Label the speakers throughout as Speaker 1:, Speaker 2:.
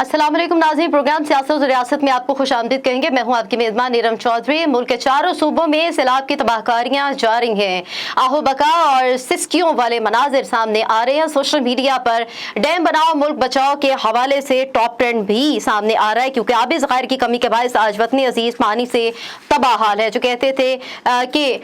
Speaker 1: अस्सलाम वालेकुम नाज़रीन, प्रोग्राम सियासत और रियासत में आपको खुश आमदीद कहेंगे। मैं हूं आपकी मेज़बान नीरम चौधरी। मुल्क के चारों सूबों में सैलाब की तबाहकारियां जारी हैं। आहो बका और सिस्कियों वाले मनाजिर सामने आ रहे हैं। सोशल मीडिया पर डैम बनाओ मुल्क बचाओ के हवाले से टॉप ट्रेंड भी सामने आ रहा है, क्योंकि आबी ज़खायर की कमी के बायस आज वतनी अजीज़ पानी से तबाह हाल है। जो कहते थे कि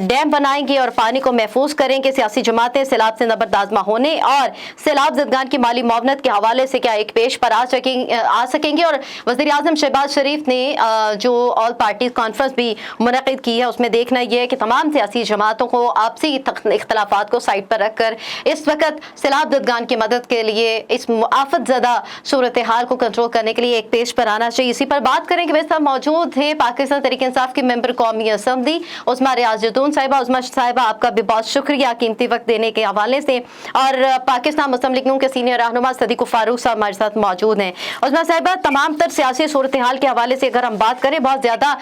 Speaker 1: डैम बनाएंगे और पानी को महफूज करेंगे, सियासी जमातें सैलाब से नबरदाजमा होने और सैलाब ज़दगान की माली मुआवनत के हवाले से क्या एक पेश पर आ सकेंगे। और वज़ीर आज़म शहबाज शरीफ ने जो ऑल पार्टी कॉन्फ्रेंस भी मुनक़िद की है, उसमें देखना यह है कि तमाम सियासी जमातों को आपसी इख्तलाफात को साइड पर रख कर इस वक्त सैलाब ज़दगान की मदद के लिए, इस आफत ज़दा सूरत हाल को कंट्रोल करने के लिए एक पेश पर आना चाहिए। इसी पर बात करेंगे। वैसे साहब मौजूद हैं पाकिस्तान तहरीक इंसाफ की मेंबर कौमी असम्बली उस्मा रियाज जदून साहिबा। उस्मा साहिबा, आपका भी बहुत शुक्रिया कीमती वक्त देने के हवाले से। और पाकिस्तान मुस्लिम लीग नून के सीनियर रहनुमा सदीक फारूक साहब हमारे साथ मौजूद हैं। उस्मा साहिबा, तमाम तर सियासी सूरत हाल के हवाले से अगर हम बात करें, बहुत ज़्यादा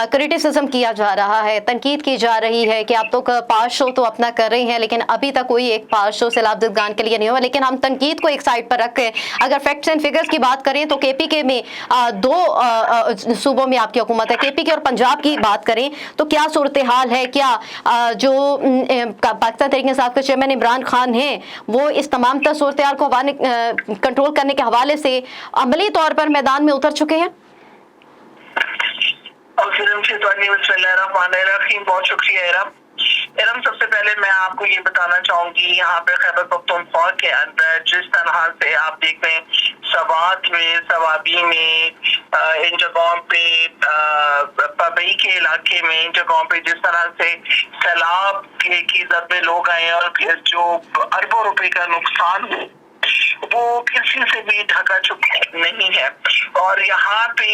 Speaker 1: क्रिटिसिज्म किया जा रहा है, तनकीद की जा रही है कि आप तो पावर शो तो अपना कर रही हैं, लेकिन अभी तक कोई एक पावर शो सैलाब ज़दगान के लिए नहीं हुआ। लेकिन हम तनकीद को एक साइड पर रखें, अगर फैक्ट्स एंड फिगर्स की बात करें तो KPK में दो सूबों में आपकी हुकूमत है। KPK और पंजाब की बात करें तो क्या सूरत हाल है? क्या जो पाकिस्तान तहरीक इंसाफ के चेयरमैन इमरान खान हैं, वो इस तमाम तर सूरत हाल को कंट्रोल करने के हवाले से अमली तौर पर मैदान में उतर चुके हैं?
Speaker 2: बहुत शुक्रिया इरम। सबसे पहले मैं आपको ये बताना चाहूंगी, यहाँ पे खैबर पख्तूनख्वा के अंदर जिस तरह से आप देख रहे हैं, सवात में, सवाबी में, इन जगहों पे, पबई के इलाके में, इन जगहों पे जिस तरह से सैलाब की जद में लोग आए और जो अरबों रुपए का नुकसान है वो किसी से भी ढका चुका नहीं है। और यहाँ पे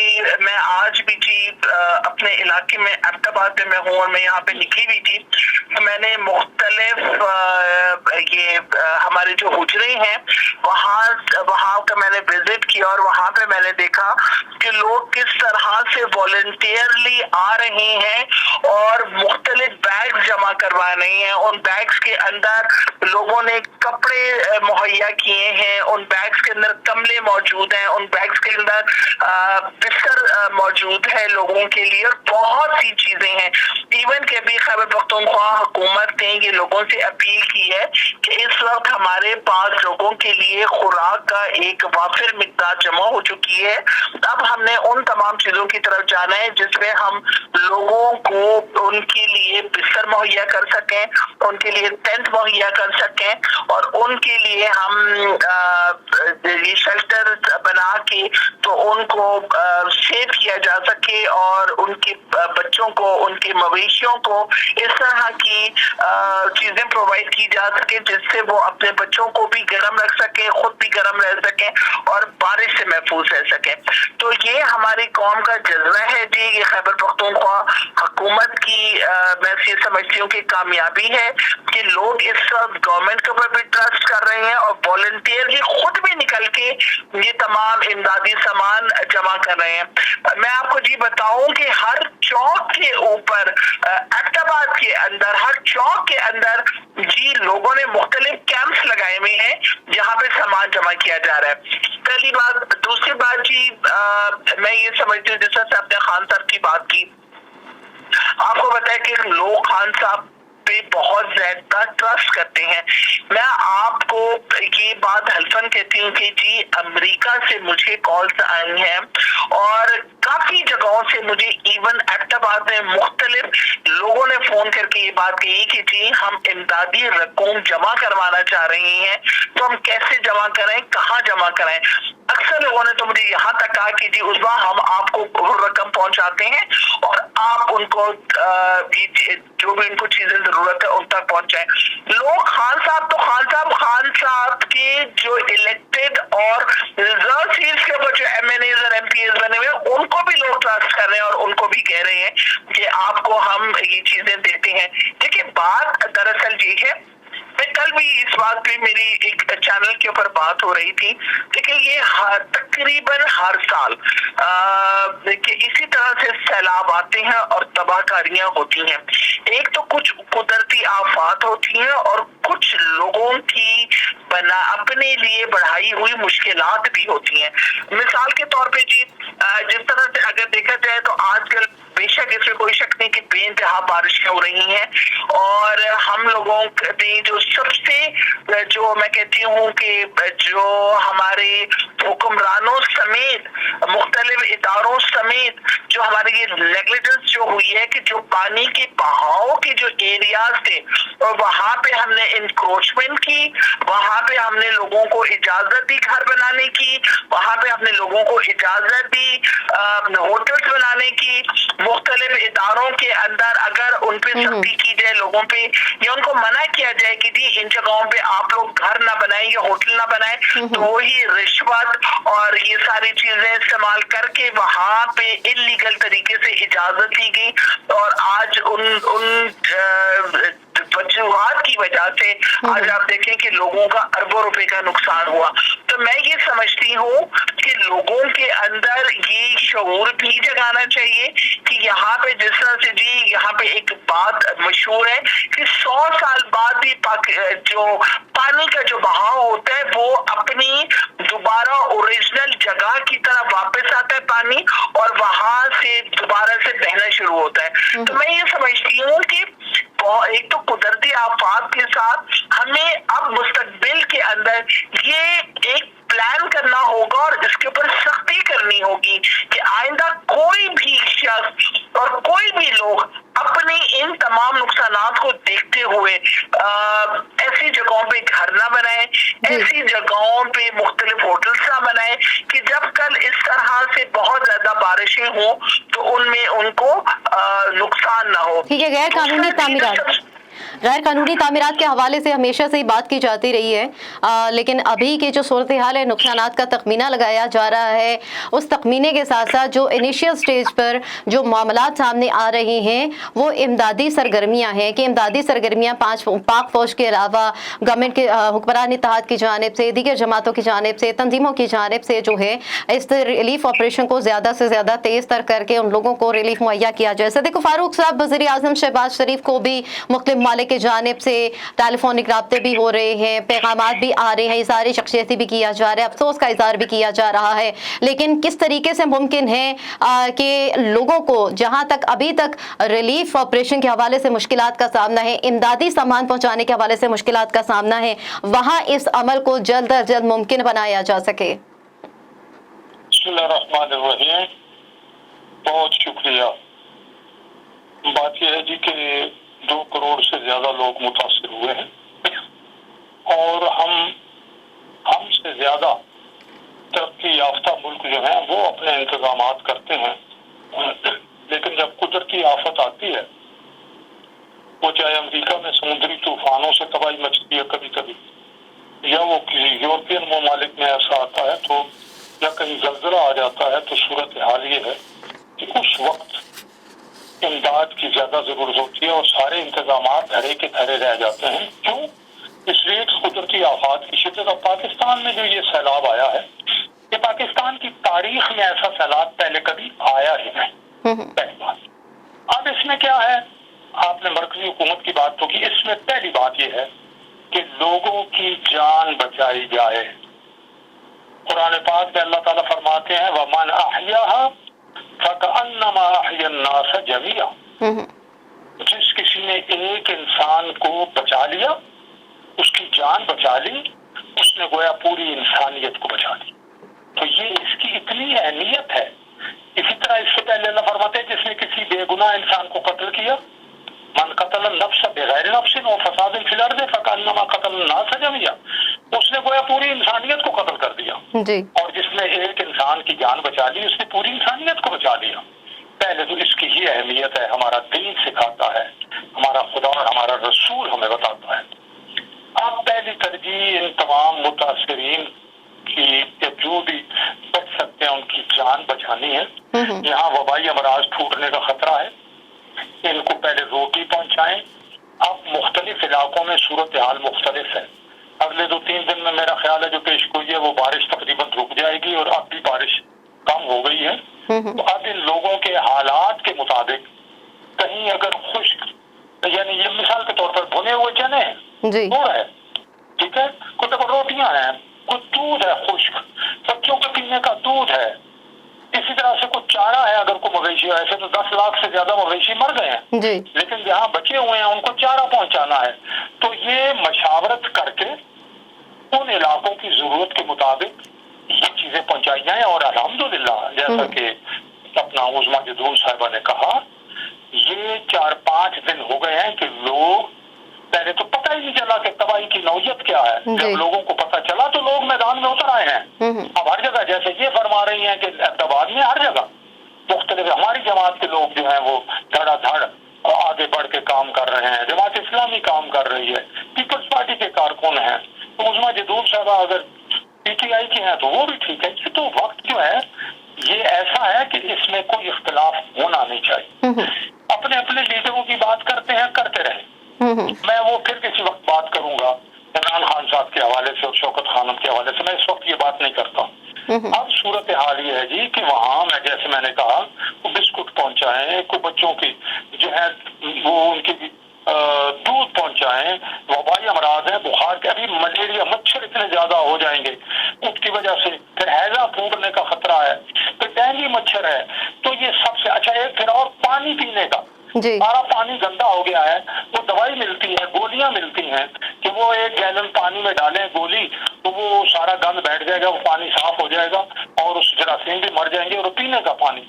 Speaker 2: मैं आज भी थी अपने इलाके में, अहमदाबाद में मैं हूँ और मैं यहाँ पे निकली हुई थी। मैंने मुख्तलिफ ये हमारे जो हुजरे हैं वहाँ का मैंने विजिट किया और वहाँ पे मैंने देखा कि लोग किस तरह से वॉलंटियरली आ रहे हैं और मुख्तलिफ बैग्स जमा करवा रहे हैं। उन बैग्स के अंदर लोगों ने कपड़े मुहैया किए हैं, उन बैग्स के अंदर कमले मौजूद हैं, उन बैग्स के अंदर बिस्तर मौजूद है लोगों के लिए और बहुत सी चीजें हैं। इवन के भी खैबर पख्तूनख्वा हुकूमत ने ये लोगों से अपील की है कि इस वक्त हमारे पास लोगों के लिए खुराक का एक वाफिर मिकदार जमा हो चुकी है। अब हमने उन तमाम चीजों की तरफ जाना है जिसमें हम लोगों को उनके लिए बिस्तर मुहैया कर सकें, उनके लिए टेंट मुहैया कर सकें और उनके लिए हम ये शेल्टर बना के तो उनको सेव किया जा सके और उनके बच्चों को, उनके मवेशियों को इस तरह की चीजें प्रोवाइड की जा सके जिससे वो अपने बच्चों को भी गर्म रख सके, खुद भी गर्म रह सके और बारिश से महफूज रह सके। तो ये हमारी कौम का जज्बा है जी। ये खैबर पख्तूनख्वा हुकूमत की मैं ये समझती हूँ कि कामयाबी है कि लोग इस वक्त गवर्नमेंट के ऊपर भी ट्रस्ट कर रहे हैं और वॉलंटियरली खुद भी निकल के ये तमाम इमदादी सामान जमा कर रहे हैं। मैं आपको जी बताऊं कि हर चौक के ऊपर अहमदाबाद के अंदर, हर चौक के अंदर जी लोगों ने मुख्तलिफ कैंप्स लगाए हुए हैं जहाँ पे सामान जमा किया जा रहा है। पहली बात। दूसरी बात जी, मैं ये समझती हूँ जिस तरह से आपने खान साहब की बात की, आपको बताया कि लोग खान साहब पे बहुत ज्यादा ट्रस्ट करते हैं। मैं आपको ये बात हल्फन कहती हूँ कि जी अमेरिका से मुझे कॉल्स आई हैं और काफी जगहों से मुझे इवन अहमदाबाद में मुख्तलिफ लोगों ने फोन करके ये बात कही कि जी हम इमदादी रकूम जमा करवाना चाह रहे हैं, तो हम कैसे जमा करें, कहाँ जमा करें। अक्सर लोगों ने तो मुझे यहाँ तक कहा कि जी उस बार हम आपको रकम पहुंचाते हैं और आप उनको जो भी इनको चीजें जरूरत है उन तक पहुंचाएं। लोग खान साहब के जो इलेक्टेड और रिजर्व सीट्स के ऊपर जो MNAs और MPs बने हुए हैं उनको भी लोग ट्रस्ट कर रहे हैं और उनको भी कह रहे हैं कि आपको हम ये चीजें देते हैं। देखिए बात दरअसल ये है मैं कल भी इस बात पे मेरी एक चैनल के ऊपर बात हो रही थी, देखिए ये तकरीबन हर साल देखिए इसी तरह से सैलाब आते हैं और तबाहकारियां होती हैं। एक तो कुछ कुदरती आफात होती हैं और कुछ लोगों की अपने लिए बढ़ाई हुई मुश्किलात भी होती हैं। मिसाल के तौर पे जी जिस तरह से अगर देखा जाए तो आजकल बेशक इसमें कोई शक नहीं कि बेइंतहा बारिशें हो रही हैं, और हम लोगों ने जो सबसे जो मैं कहती हूँ कि जो हमारे हुक्मरानों समेत मुख्तलिफ इदारों समेत जो हमारी ये नेग्लिजेंस जो हुई है कि जो पानी के बहाव के जो एरियाज थे और वहां पे हमने इंक्रोचमेंट की, वहां पे हमने लोगों को इजाजत दी घर बनाने की, वहां पे हमने लोगों को इजाजत दी होटल्स बनाने की, मुख्तलिफ इदारों के अंदर अगर उन पे सख्ती की जाए लोगों पे या उनको मना किया जाए कि जी इन जगहों पे आप लोग घर ना बनाएं या होटल ना बनाएं, तो वही रिश्वत और ये सारी चीजें इस्तेमाल करके वहां पे इलीगल तरीके से इजाजत दी गई, और आज उन वजूहात की वजह से आज आप देखें कि लोगों का अरबों रुपए का नुकसान हुआ। तो मैं ये समझती हूँ कि लोगों के अंदर ये शऊर भी जगाना चाहिए कि यहाँ पे जिस तरह से जी यहाँ पे एक बात मशहूर है कि 100 साल बाद भी जो पानी का जो बहाव होता है वो अपनी दोबारा ओरिजिनल जगह की तरफ वापस आता है पानी, और वहां से दोबारा से बहना शुरू होता है। तो मैं ये समझती हूँ कि एक तो कुदरती आफात के साथ हमें अब मुस्तकबिल के अंदर ये एक प्लान करना होगा और इसके ऊपर सख्ती करनी होगी कि आइंदा कोई भी शख्स और कोई भी लोग अपने इन तमाम नुकसानात को देखते हुए ऐसी जगहों पे घर ना बनाए, ऐसी जगहों पे मुख्तलिफ होटल्स ना बनाए कि जब कल इस तरह से बहुत ज्यादा बारिशें हो तो उनमें उनको नुकसान ना हो।
Speaker 1: ठीक है, गैर कानूनी तामीरात के हवाले से हमेशा से ही बात की जाती रही है, लेकिन अभी की जो सूरत हाल है, नुकसानात का तखमीना लगाया जा रहा है, उस तखमीने के साथ साथ जो इनिशियल स्टेज पर जो मामलात सामने आ रही हैं वो इमदादी सरगर्मियाँ हैं कि इमदादी सरगर्मियाँ पाक फौज के अलावा गवर्नमेंट के हुक्मरान इत्तेहाद की जानिब से, दीगर जमातों की जानिब से, तंजीमों की जानिब से जो है इस रिलीफ ऑपरेशन को ज़्यादा से ज़्यादा तेज़ तर करके उन लोगों को रिलीफ मुहैया किया जाए। सदीक फारूक साहब, वज़ीर आज़म शहबाज शरीफ को भी मुख्तलिफ मालिक की जानिब से टेलीफोनिक राब्ते भी हो रहे हैं, पैगामात भी आ रहे हैं, इज़हार शख्सियती भी किया जा रहा है, अफसोस का इज़हार भी किया जा रहा है, लेकिन किस तरीके से मुमकिन है कि लोगों को जहाँ तक अभी तक रिलीफ ऑपरेशन के हवाले से मुश्किलात का सामना है, इमदादी सामान पहुँचाने के हवाले से मुश्किलात का सामना है, वहाँ इस अमल को जल्द अज जल्द मुमकिन बनाया जा सके?
Speaker 3: बिस्मिल्लाहिर्रहमानिर्रहीम। बहुत शुक्रिया। बात यह है जी कि 2 करोड़ से ज्यादा लोग मुतासिर हुए हैं और हमसे ज्यादा तरक्की याफ्ता मुल्क जो है वो अपने इंतजामात करते हैं, लेकिन जब कुदरती आफत आती है, वो चाहे अमेरिका में समुद्री तूफानों से तबाही मचती है कभी कभी, या वो किसी यूरोपियन ममालिक में ऐसा आता है तो, या कहीं जल्जला आ जाता है, तो सूरत हाल ये है कि उस वक्त इमदाद की ज्यादा जरूरत होती है और सारे इंतजाम धरे के धरे रह जाते हैं। क्यों? इसलिए कुदरती आफात की शिद्दत। अब पाकिस्तान में जो ये सैलाब आया है, ये पाकिस्तान की तारीख में ऐसा सैलाब पहले कभी आया ही नहीं, पहली बात। अब इसमें क्या है, आपने मरकजी हुकूमत की बात तो की, इसमें पहली बात यह है कि लोगों की जान बचाई जाए। कुरान पाक में अल्लाह ताला फरमाते हैं वमन अहयाहा फकअन्नमा अहया अन्नास जमीआ, जिस किसी ने एक इंसान को बचा लिया, उसकी जान बचा ली, उसने गोया पूरी इंसानियत को बचा ली। तो ये इसकी इतनी अहमियत है। इसी तरह इससे पहले अल्लाह फरमाते हैं जिसने किसी बेगुनाह इंसान को कत्ल किया, मन कतल नफ्स बगैर नफ्सिन व फसाद फिल अर्द फकअन्नमा कतल अन्नास जमीआ, उसने गोया पूरी इंसानियत को कत्ल कर दिया
Speaker 1: जी।
Speaker 3: और जिसने एक इंसान की जान बचा ली, उसने पूरी इंसानियत को बचा लिया। पहले तो इसकी ही अहमियत है, हमारा दीन सिखाता है, हमारा खुदा और हमारा रसूल हमें बताता है। आप पहली तरजीह इन तमाम मुतासिरीन की जो भी बच सकते हैं उनकी जान बचानी है। यहाँ वबाई अमराज फूटने का खतरा है, इनको पहले रोटी पहुंचाएं, अब मुख्तलिफ इलाकों में सूरत हाल मुख्तलिफ है। अगले 2-3 दिन में मेरा ख्याल है जो पेशगोई है वो बारिश तकरीबन रुक जाएगी और अब भी बारिश कम हो गई है। तो अब इन लोगों के हालात के मुताबिक कहीं अगर खुश्क, यानी ये मिसाल के तौर पर भुने हुए चने हैं,
Speaker 1: जी
Speaker 3: गुड़ है, ठीक है, कुछ रोटियां हैं, कुछ दूध है खुश्क, बच्चों के पीने का दूध है, इसी तरह से कुछ चारा है अगर कोई मवेशी है। ऐसे तो 10 लाख से ज्यादा मवेशी मर गए हैं,
Speaker 1: जी
Speaker 3: लेकिन जहाँ बचे हुए हैं उनको चारा पहुंचाना है। तो ये मशावरत करके उन इलाकों की जरूरत के मुताबिक ये चीजें पहुंचाई जाए। और अल्हम्दुलिल्लाह जैसा कि अपना उज़मा जदून साहिबा ने कहा, ये 4-5 दिन हो गए हैं कि लोग, पहले तो पता ही नहीं चला कि तबाही की नौयत क्या है। जब लोगों को पता चला तो लोग मैदान में उतर आए हैं। अब हर जगह जैसे ये फरमा रही हैं कि अहमदाबाद में हर जगह मुख्तलिफ हमारी जमात के लोग जो हैं वो धड़ाधड़ आगे बढ़ के काम कर रहे हैं। जमात इस्लामी काम कर रही है, पीपल्स पार्टी के कारकुन हैं। तो उज़मा जदून साहबा अगर PTI की हैं तो वो भी ठीक है। ये तो वक्त जो है ये ऐसा है कि इसमें कोई इख्तिलाफ होना नहीं चाहिए। अपने अपने लीडरों की बात करते हैं, करते रहे। मैं वो फिर किसी वक्त बात करूंगा इमरान खान साहब के हवाले से और शौकत खानम के हवाले से, मैं इस वक्त ये बात नहीं करता। अब सूरत हाल ये है जी कि वहाँ मैं जैसे मैंने कहा वो बिस्कुट पहुंचाएं, को बच्चों की जो है वो उनकी दूध पहुंचाएं, वबाई अमराज है, बुखार के, अभी मलेरिया, मच्छर इतने ज्यादा हो जाएंगे उसकी वजह से, फिर हैजा फूटने का खतरा है, फिर डेंगू मच्छर है। तो ये सबसे अच्छा एक फिर और पानी पीने का, सारा पानी गंदा हो गया है। वो दवाई मिलती है, गोलियां मिलती हैं कि वो 1 गैलन पानी में डालें गोली तो वो सारा गंद बैठ जाएगा, वो पानी साफ हो जाएगा और उस जरासीम भी मर जाएंगे। और पीने का पानी,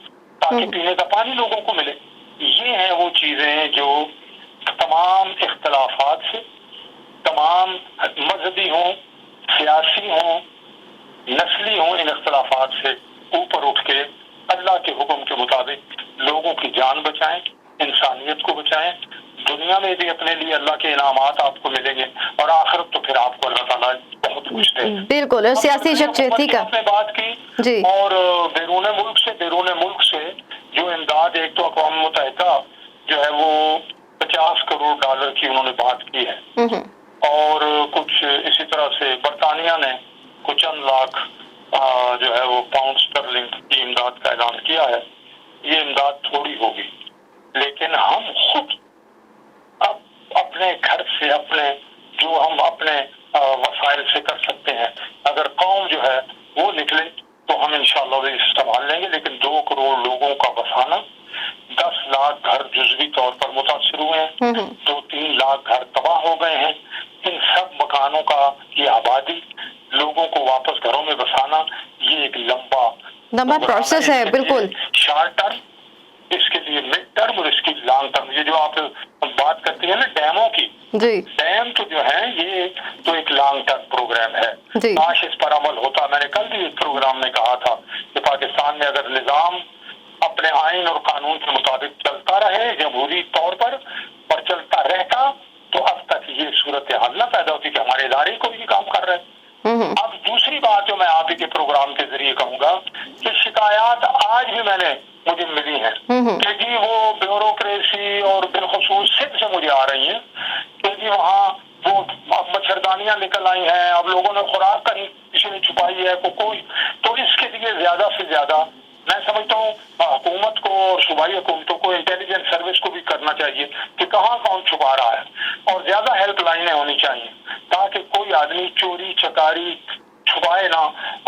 Speaker 3: ताकि पीने का पानी लोगों को मिले। ये हैं वो चीजें जो तमाम इख्तलाफात से, तमाम मजहबी हों, सियासी हों, नस्ली हों, इन इख्तलाफात से ऊपर उठ के अल्लाह के हुक्म के मुताबिक लोगों की जान बचाएं, इंसानियत को बचाएं। दुनिया में भी अपने लिए अल्लाह के इनामात आपको मिलेंगे और आखिरत तो फिर आपको अल्लाह ताला बहुत कुछ देगा।
Speaker 1: बिल्कुल। और सियासी यकजहती का
Speaker 3: आपने बात की
Speaker 1: जी।
Speaker 3: और बैरून मुल्क से जो इमदाद, एक तो अक़वाम मुत्तहिदा जो है वो 50 करोड़ डॉलर की उन्होंने बात की है और कुछ इसी तरह से बरतानिया ने कुछ चंद लाख जो है वो पाउंड स्टर्लिंग की इमदाद का ऐलान किया है। ये इमदाद थोड़ी होगी, लेकिन हम खुद अब अपने घर से, अपने जो हम अपने वसाइल से कर सकते हैं, अगर कौम जो है वो निकले तो हम इंशाअल्लाह भी संभाल लेंगे। लेकिन 2 करोड़ लोगों का बसाना, 10 लाख घर जुज़वी तौर पर मुतासिर हुए हैं, 2-3 लाख घर तबाह हो गए हैं। इन सब मकानों का की आबादी, लोगों को वापस घरों में बसाना, ये एक लंबा
Speaker 1: प्रोसेस है। बिल्कुल,
Speaker 3: शॉर्ट टर्म, इसके लिए मिड टर्म और इसकी लॉन्ग टर्म। ये जो आप बात करती है ना डैमों की,
Speaker 1: जी,
Speaker 3: डैम तो जो है ये तो एक लॉन्ग टर्म प्रोग्राम है। काश इस पर अमल होता। मैंने कल भी एक प्रोग्राम में कहा था कि पाकिस्तान में अगर निजाम अपने आइन और कानून के मुताबिक चलता रहे जमहूरी तौर पर और चलता रहता तो अब तक ये सूरत हाल न पैदा होती कि हमारे इदारे कोई भी काम कर रहे हैं। अब दूसरी बात जो मैं आप ही के प्रोग्राम के जरिए कहूंगा कि शिकायत आज भी मुझे मिली है कि जी वो ब्यूरोक्रेसी और बिलखुसूस सिंध से मुझे आ रही है कि जी वहाँ वो मच्छरदानियां निकल आई हैं, अब लोगों ने खुराक कहीं किसी ने छुपाई है कोई। तो इसके लिए ज्यादा से ज्यादा मैं समझता हूँ हुकूमत को और सूबाई हुकूमतों को, इंटेलिजेंस सर्विस को भी करना चाहिए कि कहाँ कौन छुपा रहा है और ज्यादा हेल्पलाइनें होनी चाहिए ताकि कोई आदमी चोरी चकारी छुपाए ना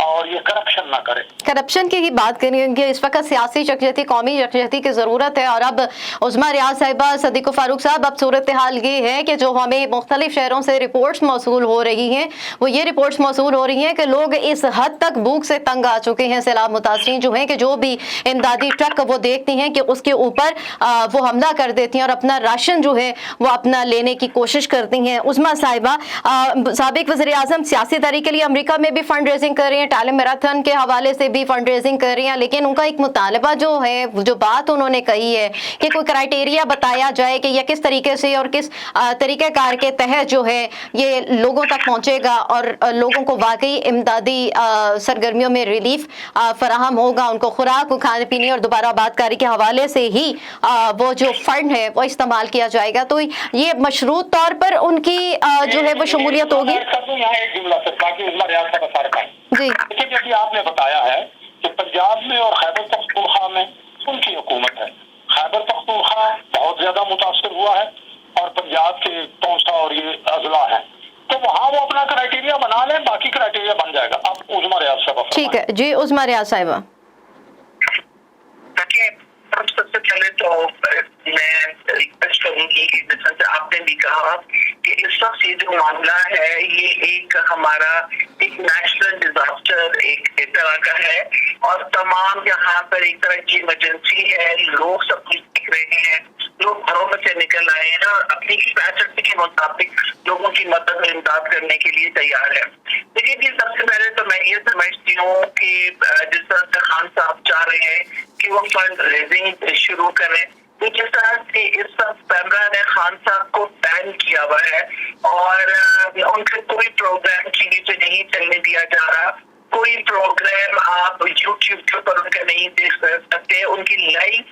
Speaker 3: और ये करप्शन ना करे।
Speaker 1: करप्शन की ही बात करेंगे। इस वक्त सियासी यकजहती, कौमी यकजहती की ज़रूरत है। और अब उज़मा रियाज साहिबा, सदीक़ फारूक साहब, अब सूरत हाल ये है कि जो हमें मुख्तलिफ शहरों से रिपोर्ट्स मौसूल हो रही हैं वो ये रिपोर्ट्स मौसूल हो रही हैं कि लोग इस हद तक भूख से तंग आ चुके हैं, सैलाब मुतासरीन जो हैं कि जो भी इमदादी ट्रक वो देखती हैं कि उसके ऊपर वो हमला कर देती हैं और अपना राशन जो है वो अपना लेने की कोशिश करती हैं। उज़मा साहिबा, साबिक़ वज़ीर आज़म सियासी तहरीक के लिए अमरीका में भी फंड रेजिंग कर रही हैं, टैलेंट मैराथन के हवाले से भी फंड रेजिंग कर रही हैं, लेकिन उनका एक मुतालबा जो है, जो बात उन्होंने कही है कि कोई क्राइटेरिया बताया जाए कि यह किस तरीके से और किस तरीक़ेकार के तहत जो है ये लोगों तक पहुँचेगा और लोगों को वाकई इमदादी सरगर्मियों में रिलीफ फराहम होगा, उनको खुराक, खाने पीने और दोबारा आबादकारी के हवाले से ही वो जो फंड है वो इस्तेमाल किया जाएगा। तो ये मशरूत तौर पर उनकी जो है वो शमूलियत होगी।
Speaker 3: यहाँ एक जुमला से बाकी उजमा रियासत का सारा काम
Speaker 1: जी,
Speaker 3: लेकिन जैसे आपने बताया है कि पंजाब में और खैबर पख्तूनख्वा में उनकी हुकूमत है। खैबर पख्तूनख्वा बहुत ज्यादा मुतासर हुआ है और पंजाब के तौसा और ये अजला है, तो वहाँ वो अपना क्राइटेरिया बना लें, बाकी क्राइटेरिया बन जाएगा। अब उजमा रियाज साहब।
Speaker 1: ठीक है जी, उजमा रियाज साहिबा।
Speaker 2: सबसे पहले तो मैं रिक्वेस्ट करूंगी कि जैसे आपने भी कहा कि इस वक्त ये जो मामला है ये एक हमारा एक नेशनल डिजास्टर एक तरह का है और तमाम यहाँ पर एक तरह की इमरजेंसी है। लोग सब कुछ देख रहे हैं, लोग घरों में से निकल आए हैं और अपनी कैपेसिटी के मुताबिक लोगों की मदद और इमदाद करने के लिए तैयार है। लेकिन सबसे पहले तो मैं ये समझती हूँ कि जिस तरह से खान साहब चाह रहे हैं कि वो फंड रेजिंग शुरू करें, तो जिस तरह से इस वक्त पैमरा ने खान साहब को बैन किया हुआ है और उनके कोई प्रोग्राम टीवी पे नहीं चलने दिया जा रहा, कोई प्रोग्राम आप यूट्यूब के ऊपर उनका नहीं देख सकते, उनकी लाइव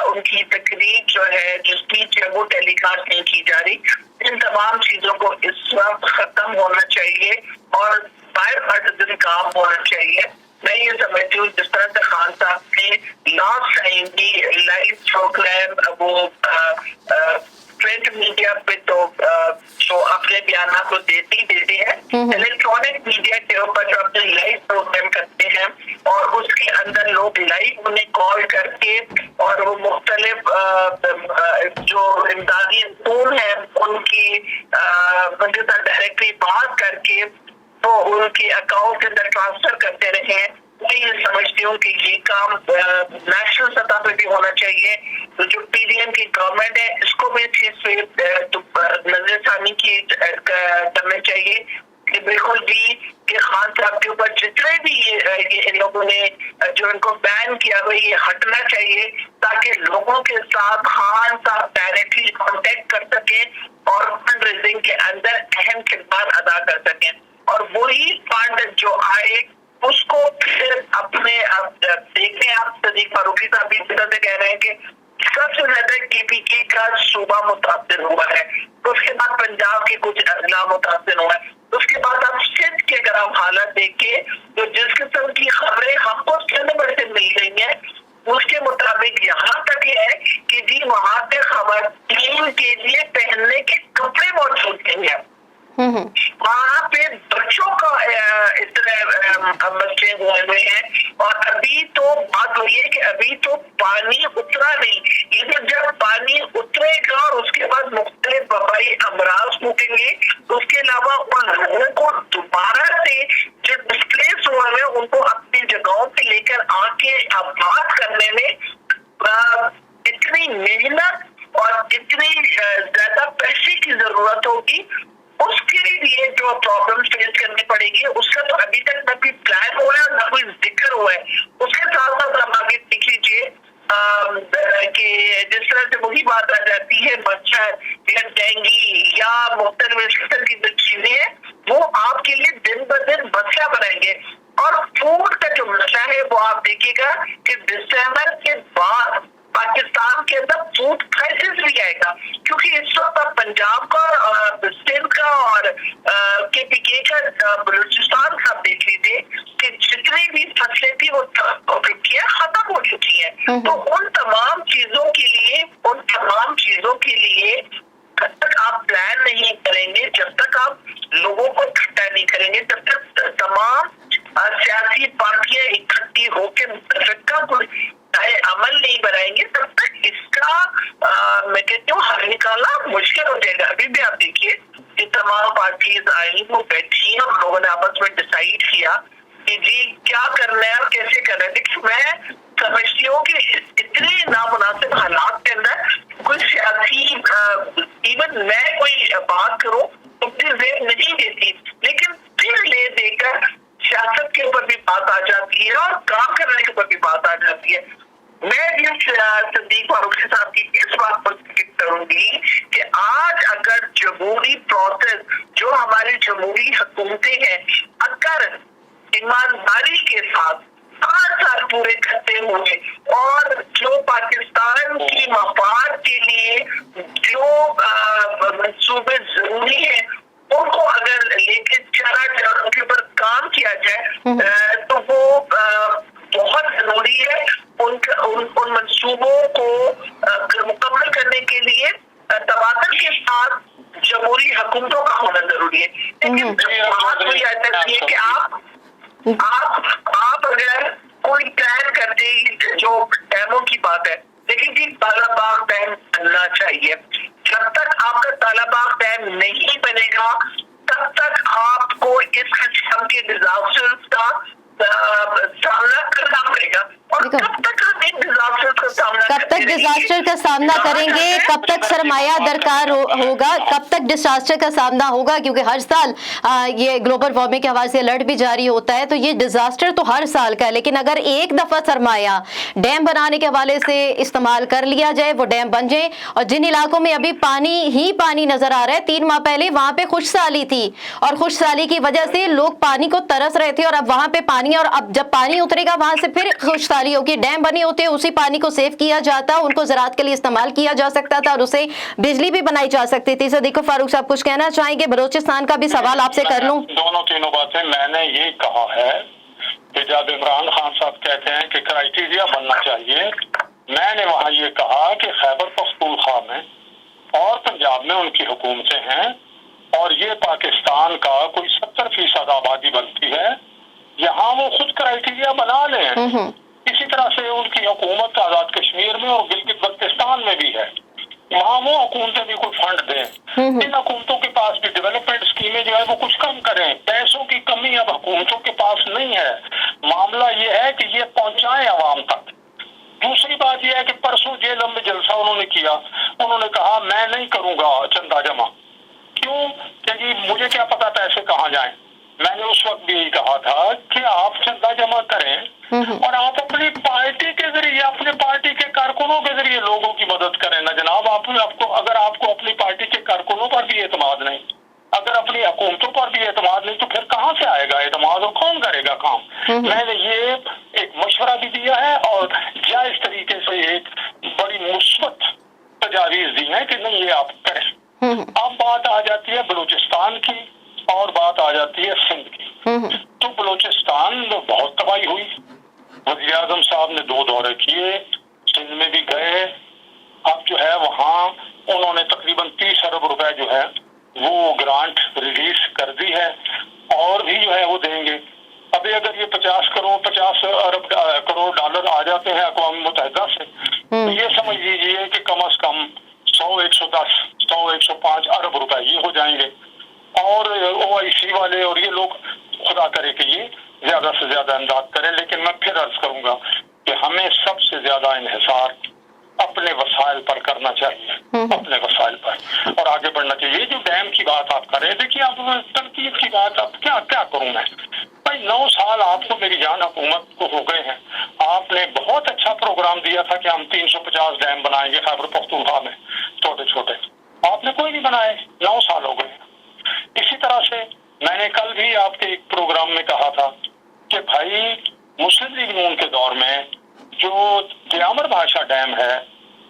Speaker 2: उनकी तकरीर जो है जो स्पीच है वो टेलीकास्ट नहीं की जा रही। इन तमाम चीजों को इस वक्त खत्म होना चाहिए और बाय पार्टिजन काम होना चाहिए। मैं ये समझती हूँ जिस तरह से खान साहब ने लास्ट टाइम भी लाइव प्रोग्राम वो प्रिंट मीडिया पे तो जो अपने बयान को देते हैं, इलेक्ट्रॉनिक मीडिया के ऊपर जो अपने लाइव प्रोग्राम करते हैं और उसके अंदर लोग लाइव उन्हें कॉल करके और वो मुख्तलिफ जो इमदादी टूल है उनकी उनके साथ डायरेक्टली बात करके तो उनके अकाउंट के अंदर ट्रांसफर करते रहे। मैं ये समझती हूँ कि ये काम नेशनल सतह पे भी होना चाहिए। तो जो पीडीएम की गवर्नमेंट है इसको भी अच्छी से नजरसानी की करना चाहिए कि बिल्कुल भी कि खान साहब के ऊपर जितने भी ये इन लोगों ने जो इनको बैन किया हुआ ये हटना चाहिए ताकि लोगों के साथ खान साहब डायरेक्टली कांटेक्ट कर सके और फंड रेजिंग के अंदर अहम किरदार अदा कर सकें और वही फंड जो आए उसको फिर अपने देखने आप सदीक फारूकी साहब भी से कह रहे हैं कि सबसे ज्यादा केपीके का सूबा मुतासिर हुआ है, तो उसके बाद पंजाब के कुछ अजला मुतासिर हुआ है, उसके बाद आप सिंध के अगर आप हालत देखे तो जिस किस्म की खबरें हमको सिंध भर से मिल रही है उसके मुताबिक यहाँ तक है कि जी वहाँ पे खवातीन के लिए पहनने के कपड़े मौजूद नहीं है, वहाँ पे बच्चों का इतने मसले हुए हैं और अभी तो बात हुई है कि अभी तो पानी उतरा नहीं, लेकिन जब पानी उतरेगा और उसके बाद मुख्तलिफ वबाई अमराज फूटेंगे, उसके अलावा उन लोगों को दोबारा से जो डिस्प्लेस हुए हैं उनको अपनी जगहों पे लेकर आके आबाद करने में इतनी मेहनत और इतनी ज्यादा पैसे की जरूरत होगी, उसके लिए जो प्रॉब्लम फेस करनी पड़ेगी उसका तो अभी तक न कोई प्लान हुआ है न कोई जिक्र हुआ है। उसके साथ साथ हम आगे देख लीजिए कि जिस तरह से वही बात आ जाती है मच्छर या डेंगी या मुख्तलिफ किस्म की जो चीजें हैं वो आपके लिए दिन ब दिन मसला बनाएंगे और फूड का जो नशा है वो आप देखिएगा कि दिसंबर के बाद पाकिस्तान के अंदर फूड क्राइसिस भी आएगा क्योंकि इस वक्त पंजाब का सिंध का और केपीके का बलूचिस्तान का देख लीजिए कि जितनी भी फसलें थी वो प्रक्रिया खत्म हो चुकी है। तो उन तमाम चीजों के लिए जब तक आप प्लान नहीं करेंगे, जब तक आप लोगों को इकट्ठा नहीं करेंगे, जब तक तमाम सियासी पार्टियां इकट्ठी होकर मुतफिका को अमल नहीं बनाएंगे तब तक इसका मैं कहती हूँ हल निकालना मुश्किल हो जाएगा। अभी भी आप देखिए कि तमाम पार्टीज आई वो बैठी और लोगों ने आपस में डिसाइड किया कि जी क्या करना है और कैसे करना है। देखिए मैं समझती हूँ कि इतने नामुनासिब हालात के अंदर कोई सियासी इवन मैं कोई बात करूँ तो फिर नहीं देती, लेकिन फिर ले देकर चाहूंगी कि आज अगर जमहूरी प्रोसेस जो हमारी जमहूरी हुकूमतें हैं अगर ईमानदारी के साथ 5 साल पूरे करते हुए और जो पाकिस्तान की मफाद के लिए जो मंसूबे जरूरी है उनको अगर लेके चला जाए, उनके ऊपर काम किया जाए तो वो बहुत जरूरी है। उन मंसूबों को मुकम्मल करने के लिए तवातर के साथ जमहूरी हुकूमतों का होना जरूरी है। लेकिन बात वही आ जाती है कि आप अगर कोई प्लान करते ही जो डैमों की बात है, लेकिन जी तालाबाग डैम बनना चाहिए। जब तक आपका तालाबाग डैम नहीं बनेगा तब तक आपको इस किस्म के डिजास्टर्स का सामना करना पड़ेगा। और कब तक हम इन डिजास्टर का सामना
Speaker 1: कब तक डिजास्टर का सामना करेंगे, कब तक सरमाया दरकार होगा, कब तक डिजास्टर का सामना होगा, क्योंकि हर साल ये ग्लोबल वार्मिंग के हवाले से अलर्ट भी जारी होता है, तो ये डिजास्टर तो हर साल का है। लेकिन अगर एक दफा सरमाया डैम बनाने के हवाले से इस्तेमाल कर लिया जाए, वो डैम बन जाए। और जिन इलाकों में अभी पानी ही पानी नजर आ रहा है, 3 माह पहले वहां पे खुशसाली थी और खुशसाली की वजह से लोग पानी को तरस रहे थे, और अब वहां पे पानी, और अब जब पानी उतरेगा वहां से फिर खुशहाली होगी। डैम बनी होती है, उसी पानी को सेव किया जाता, उनको ज़राअत के लिए इस्तेमाल किया जा सकता था और उसे बिजली भी बनाई जा सकती थी। सो देखो फारूक साहब कुछ कहना चाहेंगे? बलोचिस्तान का भी सवाल आपसे कर लूं।
Speaker 3: दोनों तीनों बातें मैंने ये कहा है कि जब इमरान खान साहब कहते हैं कि क्राइटेरिया बनना चाहिए, मैंने वहां ये कहा कि खैबर पख्तूनख्वा में और पंजाब में उनकी हुकूमतें हैं और ये पाकिस्तान का कोई 70% आबादी बनती है, यहाँ वो खुद क्राइटेरिया बना लें। इसी तरह से उनकी हुकूमत आजाद कश्मीर में और गिलगित बल्तिस्तान में भी है, वहाँ वो हुकूमतें भी कोई फंड दें। इन हुकूमतों के पास भी डेवलपमेंट स्कीमें जो है वो कुछ कम करें। पैसों की कमी अब हुकूमतों के पास नहीं है, मामला ये है कि ये पहुंचाएं आवाम तक। दूसरी बात यह है कि परसों जेल में जलसा उन्होंने किया, उन्होंने कहा मैं नहीं करूंगा चंदा जमा। क्यों? क्योंकि मुझे क्या पता पैसे कहाँ जाएं। मैंने उस वक्त भी यही कहा था कि आप चंदा जमा करें और आप अपनी पार्टी के जरिए, अपने पार्टी के कारकुनों के जरिए लोगों की मदद करें ना जनाब। आपको अगर आपको अपनी पार्टी के कारकुनों पर भी एतमाद नहीं, अगर अपनी हुकूमतों पर भी एतमाद नहीं, तो फिर कहाँ से आएगा एतमाद और कौन करेगा काम? मैंने ये एक मशवरा भी दिया है और जायज तरीके से एक बड़ी मुस्बत तजावीज दी है कि नहीं ये आप करें। अब बात आ जाती है बलूचिस्तान की और बात आ जाती है सिंध की। तो बलूचिस्तान में बहुत तबाही हुई, वज़ीर आज़म साहब ने 2 दौरे किए, सिंध में भी गए। अब जो है वहाँ उन्होंने तकरीबन 30 अरब रुपए जो है वो ग्रांट रिलीज कर दी है और भी जो है वो देंगे। अभी अगर ये 50 अरब करोड़ डॉलर आ जाते हैं अक़वाम मुत्तहिदा से, तो ये समझ लीजिए कि कम से कम 100-110, 100-105 अरब रुपए ये हो जाएंगे। और OIC वाले और ये लोग खुदा करे कि ये ज्यादा से ज्यादा इमदाद करें। लेकिन मैं फिर अर्ज करूंगा कि हमें सबसे ज्यादा इन्हिसार अपने वसाइल पर करना चाहिए, अपने वसाइल पर, और आगे बढ़ना चाहिए। जो डैम की बात आप कर रहे हैं, देखिए आप तनकीद की बात, अब क्या करूं मैं भाई। 9 साल आपको मेरी जान हुकूमत को हो गए हैं। आपने बहुत अच्छा प्रोग्राम दिया था कि हम 350 डैम बनाएंगे खैबर पख्तूनख्वा में, छोटे छोटे। आपने कोई नहीं बनाए, 9 साल हो गए। इसी तरह से मैंने कल भी आपके एक प्रोग्राम में कहा था कि भाई मुस्लिम लीग नून के दौर में जो दियामर भाषा डैम है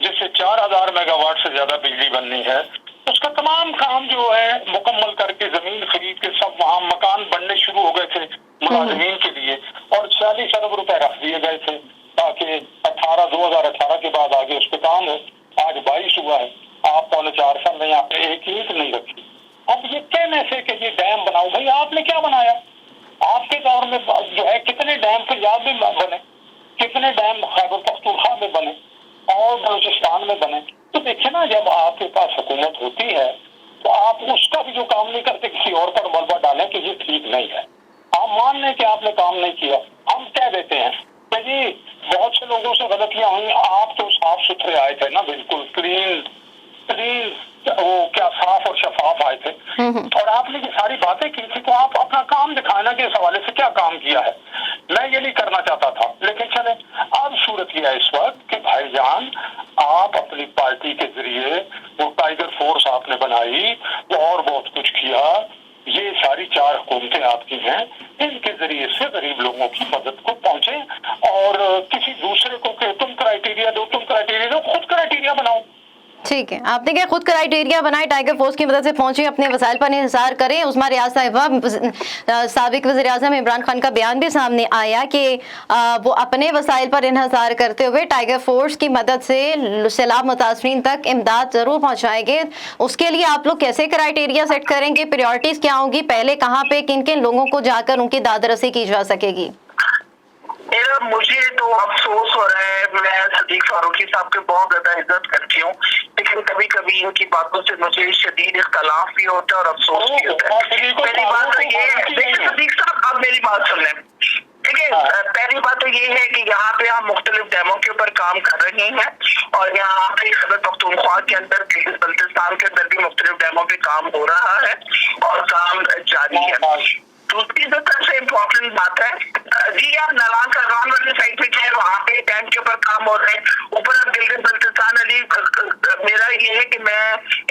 Speaker 3: जिससे 4000 मेगावाट से ज्यादा बिजली बननी है, उसका तमाम काम जो है मुकम्मल करके जमीन खरीद के सब वहाँ मकान बनने शुरू हो गए थे मुलाजिमीन के लिए, और 40 अरब रुपए रख दिए गए थे ताकि 2018 के बाद आगे उस पर काम हो। आज 22 हुआ है, आप 4 साल में यहाँ पे एक ईंट नहीं रखी। अब ये कहने से कि ये डैम बनाओ, भाई आपने क्या बनाया? आपके दौर में जो है कितने डैम पंजाब में बने, कितने डैम खैबर पख्तूनख्वा में बने और बलूचिस्तान में बने। तो देखिए ना, जब आपके पास हुकूमत होती है तो आप उसका भी जो काम नहीं करते किसी और पर मलबा डालें कि ये ठीक नहीं है। आप मान लें कि आपने काम नहीं किया, हम कह देते हैं कि जी बहुत से लोगों से गलतियां हुई, आप तो साफ सुथरे आए थे ना, बिल्कुल क्लीन वो क्या साफ और शफाफ आए थे और आपने ये सारी बातें की थी, तो आप अपना काम दिखाना के इस हवाले से क्या काम किया है। मैं ये नहीं करना चाहता था, लेकिन चले अब सूरत यह है इस वक्त कि भाई भाईजान, आप अपनी पार्टी के जरिए वो टाइगर फोर्स आपने बनाई और बहुत कुछ किया, ये सारी 4 हुकूमतें आपकी हैं, इनके जरिए से गरीब लोगों की मदद को पहुंचे और किसी दूसरे को कि तुम क्राइटेरिया दो, खुद क्राइटेरिया बनाओ।
Speaker 1: ठीक है, आपने क्या खुद क्राइटेरिया बनाए, टाइगर फोर्स की मदद से पहुंचे, अपने वसाइल पर इंहिसार करें। उस्मा रियाज साहिबा, साबिक वज़ीर आज़म इमरान खान का बयान भी सामने आया कि वो अपने वसाइल पर इंहिसार करते हुए टाइगर फोर्स की मदद से सैलाब मुतासरीन तक इमदाद ज़रूर पहुंचाएंगे। उसके लिए आप लोग कैसे क्राइटेरिया सेट करेंगे, प्रायोरिटीज़ क्या होंगी, पहले कहाँ पे किन किन लोगों को जाकर उनकी दादरसी की जा सकेगी?
Speaker 2: मुझे तो अफसोस हो रहा है, मैं सदीक फारूकी साहब की बहुत ज्यादा इज्जत करती हूँ, लेकिन कभी कभी इनकी बातों से मुझे शदीद इख्तलाफ भी होता है और अफसोस भी होता है। पहली बात तो ये है, देखिए सदीक साहब, आप मेरी बात सुन लें, ठीक है। पहली बात तो ये है कि यहाँ पे हम मुख्तलिफ डेमो के ऊपर काम कर रहे हैं और यहाँ पे खैबर पख्तूनख्वा के अंदर, बल्तिस्तान के अंदर भी मुख्तलिफ डेमो पे काम हो रहा है और काम जारी है। दूसरी जो सबसे इम्पोर्टेंट बात है जी, आप नारायण का गांव वाली साइड पे गए, वहाँ पे टैंक के ऊपर काम हो रहे हैं, ऊपर आप गिलगित बल्तिस्तान अली, मेरा ये है कि मैं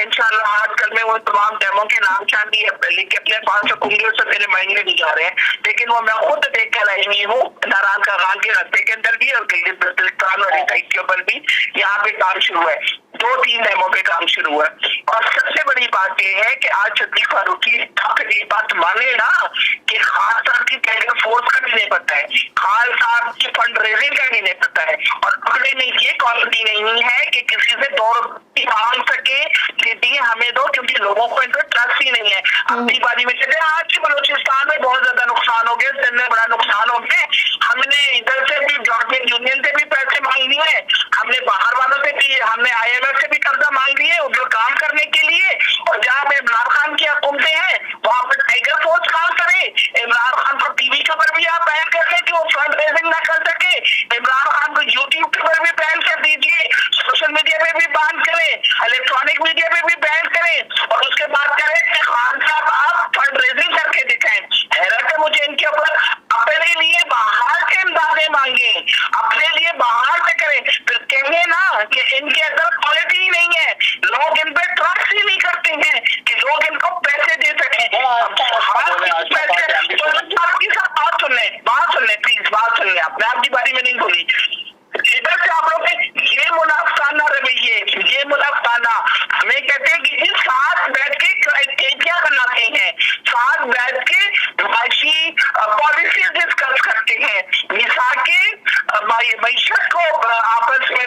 Speaker 2: इंशाल्लाह आजकल में वो तमाम डेमो के नाम चांदी लिख के अपने पास रखूंगी, उससे मेरे माइंड में नहीं जा रहे हैं, लेकिन वो मैं खुद देख कर आई हुई हूँ नारायण का गांव के रस्ते के अंदर भी और गिलगित बल्तिस्तान वाली साइड के ऊपर भी यहाँ पे काम शुरू है, 2-3 डेमो पे काम शुरू हुआ है। और सबसे बड़ी बात यह है कि आज सदीक फारूकी ये बात माने ना कि खान साहब की टाइगर फोर्स का भी नहीं पता है, खान साहब की फंड रेजिंग का भी नहीं पता है, और अपने में ये क्वालिटी नहीं है कि किसी से 2 रुपये मांग सके दीदी हमें दो, क्योंकि लोगों को इनका ट्रस्ट ही नहीं है। अपनी बारी में चले, आज बलूचिस्तान में बहुत ज्यादा नुकसान हो गया, सिंध में बड़ा नुकसान हो गया, हमने इधर से भी डेवलपमेंट यूनियन से भी पैसे मांग लिए, हमने बाहर वालों से भी, हमने IMF से भी कर्जा मांग लिए उधर काम करने के लिए, और जहाँ पे इमरान खान की हुकूमतें हैं वहाँ पर टाइगर फोर्स काम करे। इमरान खान को टीवी के ऊपर भी आप बैन कर दें कि वो फंड रेजिंग ना कर सके, इमरान खान को यूट्यूब के ऊपर भी बैन कर दीजिए, सोशल मीडिया पे भी बैन करें, इलेक्ट्रॉनिक मीडिया पे भी बैन करें, और उसके बाद करें कि खान साहब आप फंड रेजिंग करके दिखाएं। हैरत है मुझे इनके ऊपर, अपने लिए बाहर से इमदादें मांगे, अपने लिए बाहर से करें, फिर कहेंगे ना कि इनके अंदर क्वालिटी ही नहीं है, लोग इन पे ट्रस्ट ही नहीं करते हैं कि लोग इनको पैसे दे सकें। बात सुन ले प्लीज, बात सुन ले, आपने आपकी बारी में नहीं बोली। इधर से आप लोग ये मुनाफाना रवैये, ये मुनाफाना हमें कहते हैं कि साथ बैठ के क्राइटेरिया बनाते हैं, साथ बैठ के माशी पॉलिसी डिस्कस करते हैं, मीशत को आपस में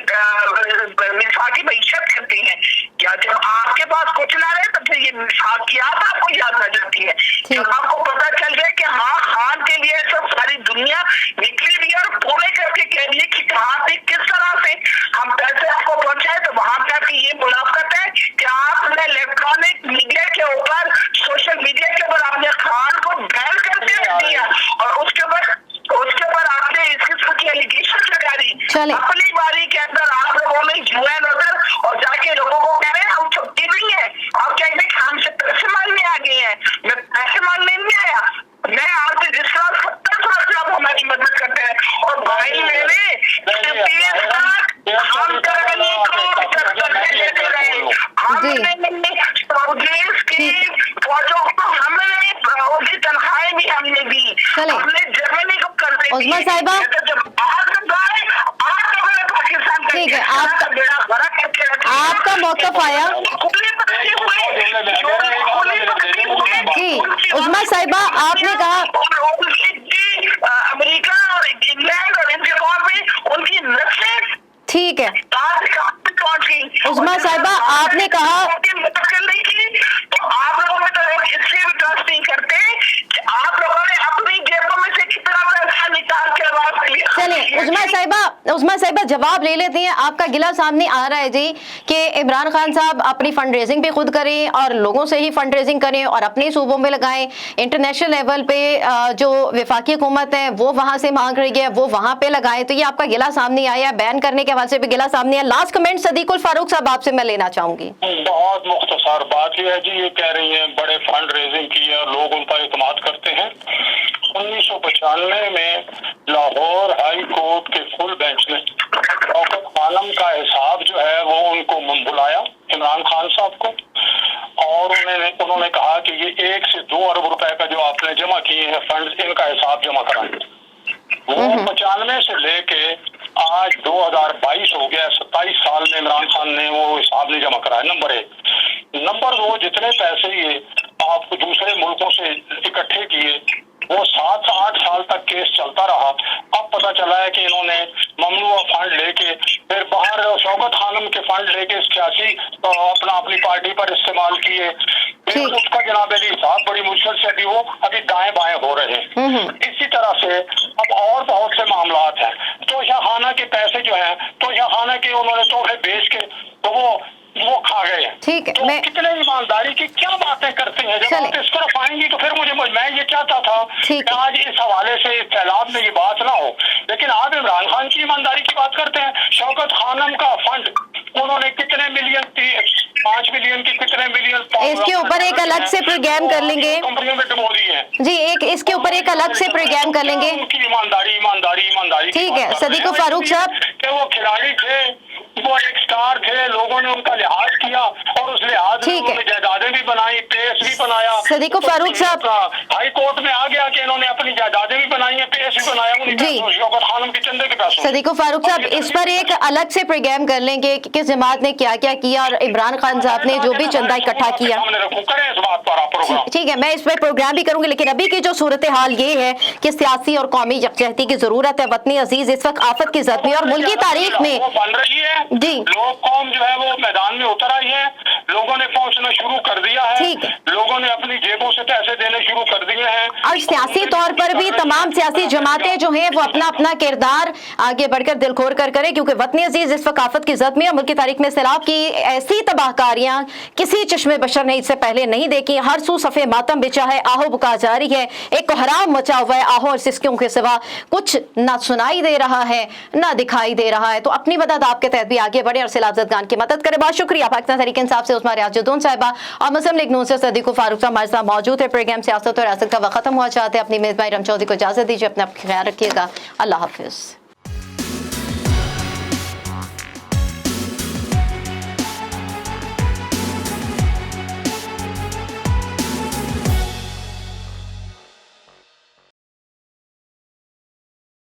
Speaker 2: मिसाकी मीशत करते हैं। क्या जब आपके पास कुछ ना रहे तो फिर ये मिसाकियात आपको याद आ जाती है, जब आपको पता चल जाए कि हाँ खान के लिए सब सारी दुनिया निकली भी और पूरे करके कह रही है कि कहाँ पे किस तरह से हम पैसे आपको पहुंचाए, तो वहां पे आपकी ये मुलाकात है कि आपने इलेक्ट्रॉनिक मीडिया के ऊपर, सोशल मीडिया के ऊपर आपने खान को बैन करते रख दिया, और उसके ऊपर आपने इस किस्म की एलिगेशन लगा दी। अपनी बारी के अंदर आप लोगों ने जुआ नजर और जाके लोगों को कह रहे हैं हम छुट्टी नहीं है, और कह रहे हैं हमसे पैसे मांगने आ गए हैं। मैं पैसे मांगने नहीं आया, मैं आपसे जिस तरह 70 साल से आप हमारी मदद करते हैं, और भाई मेरे हम करने को देश की फौजों को हमने उनकी तनख्वाहें भी हमने दी, हमने जर्मनी को कर दी।
Speaker 1: उस्मा साहिबा, ठीक है, आपका मौक़िफ़ आया जी। उस्मा साहिबा, आपने कहा
Speaker 2: अमेरिका और इंग्लैंड और इन जगहों पे उनकी नस्लें,
Speaker 1: ठीक है उस्मा साहिबा, आपने कहा
Speaker 2: तो आप लोगों में तो इससे भी ट्रस्ट नहीं करते कि आप लोगों ने अपनी जेबों में से कितना पैसा निकाल के आवाज के लिए।
Speaker 1: चले उस्मा साहिबा जवाब ले लेती हैं। आपका गिला सामने आ रहा है जी कि इमरान खान साहब अपनी फंड रेजिंग भी खुद करें और लोगों से ही फंड रेजिंग करें और अपने सूबों में लगाएं, इंटरनेशनल लेवल पे जो वफाकी हुकूमत है वो वहां से मांग रही है वो वहां पे लगाएं, तो ये आपका गिला सामने आया, बैन करने के हवाले से भी गिला सामने आया। लास्ट कमेंट सदीकुल फारूक साहब आपसे मैं लेना चाहूंगी।
Speaker 3: बहुत मुख्तसर बात यह है जी, ये कह रही हैं बड़े फंड रेजिंग की है, लोग उन पर एतमाद करते हैं। 1995 में लाहौर हाई कोर्ट के फुल बेंच ने शौकत खानम का हिसाब जो है वो उनको बुलाया, इमरान खान साहब को, और उन्होंने कहा कि ये 1 से 2 अरब रुपए का जो आपने जमा किए हैं फंड, इनका हिसाब जमा कराएं। वो 95 से लेके आज 2022 हो गया, 27 साल में इमरान खान ने वो हिसाब नहीं जमा कराया। नंबर 1। नंबर 2, जितने पैसे ये आप दूसरे मुल्कों से इकट्ठे किए वो 7 से 8 साल तक केस चलता रहा। अब पता चला है कि इन्होंने ममनुआ फंड लेके फिर बाहर शौकत खानम के फंड लेके सियासी अपनी पार्टी पर इस्तेमाल किए, फिर उसका जनाब अली हिसाब बड़ी मुश्किल से अभी दाएं बाएं हो रहे हैं। इसी तरह से अब और बहुत से मामलात हैं। तोशाखाना के पैसे जो है, तोशाखाना के उन्होंने तोहफे बेच के तो वो खा गए हैं।
Speaker 1: ठीक है,
Speaker 3: तो कितने ईमानदारी की क्या बातें करते हैं। जब आप इस तरफ आएंगी तो फिर मैं ये चाहता था कि आज इस हवाले से इस सैलाब में ये बात ना हो, लेकिन आप इमरान खान की ईमानदारी की बात करते हैं। शौकत खानम का फंड उन्होंने कितने मिलियन, 5 मिलियन की कितने मिलियन,
Speaker 1: इसके ऊपर एक अलग से प्रोग्राम कर लेंगे
Speaker 3: कंपनियों में डुबो दी है
Speaker 1: जी। इसके ऊपर एक अलग से प्रोग्राम कर लेंगे।
Speaker 3: उनकी ईमानदारी
Speaker 1: ठीक है सदीक फारूक साहब,
Speaker 3: वो खिलाड़ी थे, वो एक स्टार थे, लोगों ने उनका लिहाज किया और उस लिहाज में उन्होंने जायदादें भी बनाई, पेश भी बनाया।
Speaker 1: सदीक फारूक साहब,
Speaker 3: हाई कोर्ट में आ गया कि इन्होंने अपनी जायदादें भी बनाई है, पेश भी बनाया शौकत खानम के चंदे के पैसों।
Speaker 1: सदीक फारूक साहब, इस पर एक अलग से प्रोग्राम कर लेंगे कि किस जमात ने क्या क्या किया और इमरान खान साहब ने जो भी चंदा इकट्ठा किया। ठीक है, मैं इस पर प्रोग्राम भी करूंगी, लेकिन अभी की जो सूरत हाल ये है कि सियासी और कौमी यकजहती की जरूरत है। वतनी अजीज इस वक्त आफत की जद में और मुल्क की तारीख में
Speaker 3: बन रही है
Speaker 1: जी,
Speaker 3: लोग कौम जो है वो मैदान में उतर आई है, लोगों ने पहुंचना शुरू कर दिया है, लोगों ने अपनी जेबों से पैसे देने शुरू कर दिए हैं।
Speaker 1: और सियासी तौर पर भी तमाम सियासी जमातें जो हैं वो अपना अपना किरदार आगे बढ़कर दिल खोल कर करें, क्योंकि वतनी अजीज इस वक्त आफत की जद में। मुल्क की तारीख में सैलाब की ऐसी तबाहकारियां किसी चश्मे बशर ने इससे पहले नहीं देखी। हर सू सफे मातम बिछा है, आहो बुका जारी है, एक हराम मचा हुआ है, आहो और सिसकियों के सिवा कुछ ना सुनाई दे रहा है ना दिखाई दे रहा है। तो अपनी मदद आपके तहत भी आगे बढ़े और सैलाब ज़दगान की मदद करे। बहुत शुक्रिया। पाकिस्तान तहरीक इंसाफ से उस्मा रियाजुद्दीन साहिबा और मुस्लिम लीग नून से सदीक फारूक साहब हमारे साथ मौजूद है। प्रोग्राम सियासत और रियासत का वक्त खत्म हुआ चाहते हैं। अपनी मेजबान रम चौधरी को इजाजत दीजिए। अपना ख्याल रखिएगा। अल्लाह हाफिज।